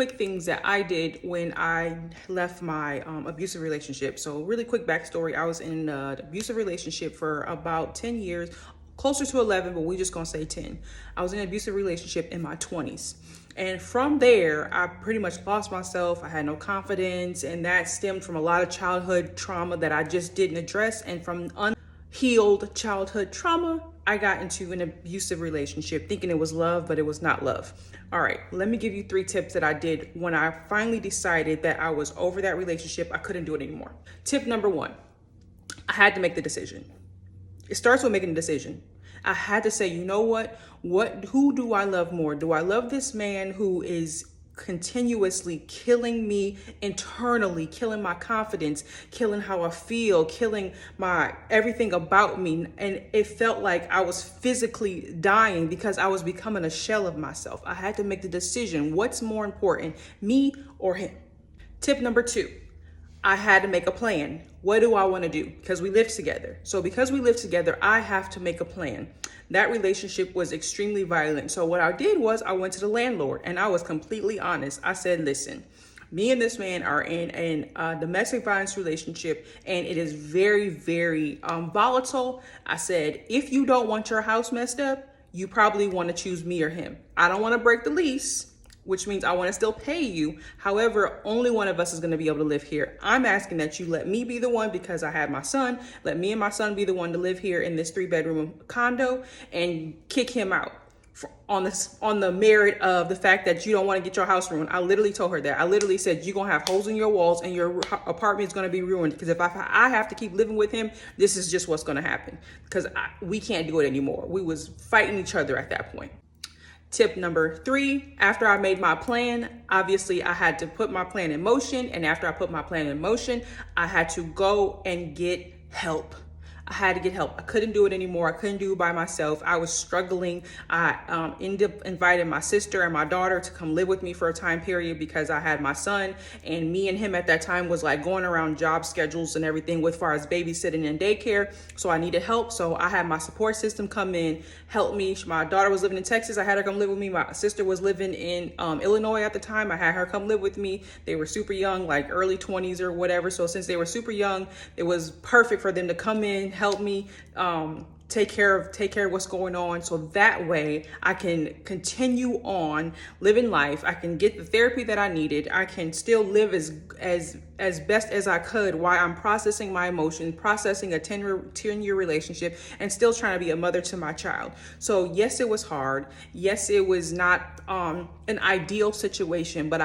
quick things that I did when I left my abusive relationship. So really quick backstory. I was in an abusive relationship for about 10 years, closer to 11, but we just gonna say 10. I was in an abusive relationship in my 20s. And from there, I pretty much lost myself. I had no confidence, and that stemmed from a lot of childhood trauma that I just didn't address. And from unhealed childhood trauma, I got into an abusive relationship thinking it was love, but it was not love. All right, let me give you 3 tips that I did when I finally decided that I was over that relationship. I couldn't do it anymore. Tip number 1, I had to make the decision. It starts with making a decision. I had to say, you know what, who do I love more? Do I love this man who is continuously killing me internally, killing my confidence, killing how I feel, killing my everything about me? And it felt like I was physically dying because I was becoming a shell of myself. I had to make the decision. What's more important, me or him? Tip number 2, I had to make a plan. What do I want to do? Because we lived together. So because we lived together, I have to make a plan. That relationship was extremely violent. So what I did was I went to the landlord and I was completely honest. I said, listen, me and this man are in a domestic violence relationship and it is very, very volatile. I said, if you don't want your house messed up, you probably want to choose me or him. I don't want to break the lease, which means I want to still pay you. However, only one of us is going to be able to live here. I'm asking that you let me be the one because I had my son. Let me and my son be the one to live here in this 3-bedroom condo and kick him out on the merit of the fact that you don't want to get your house ruined. I literally told her that. I literally said, you're going to have holes in your walls and your apartment is going to be ruined because if I have to keep living with him, this is just what's going to happen because we can't do it anymore. We was fighting each other at that point. Tip number 3, after I made my plan, obviously I had to put my plan in motion. And after I put my plan in motion, I had to go and get help. I had to get help. I couldn't do it anymore. I couldn't do it by myself. I was struggling. I ended up inviting my sister and my daughter to come live with me for a time period because I had my son, and me and him at that time was like going around job schedules and everything with far as babysitting and daycare. So I needed help. So I had my support system come in, help me. My daughter was living in Texas. I had her come live with me. My sister was living in Illinois at the time. I had her come live with me. They were super young, like early 20s or whatever. So since they were super young, it was perfect for them to come in, help me take care of what's going on, so that way I can continue on living life. I can get the therapy that I needed. I can still live as best as I could while I'm processing my emotions, processing a 10-year relationship, and still trying to be a mother to my child. So yes, it was hard. Yes, it was not an ideal situation, but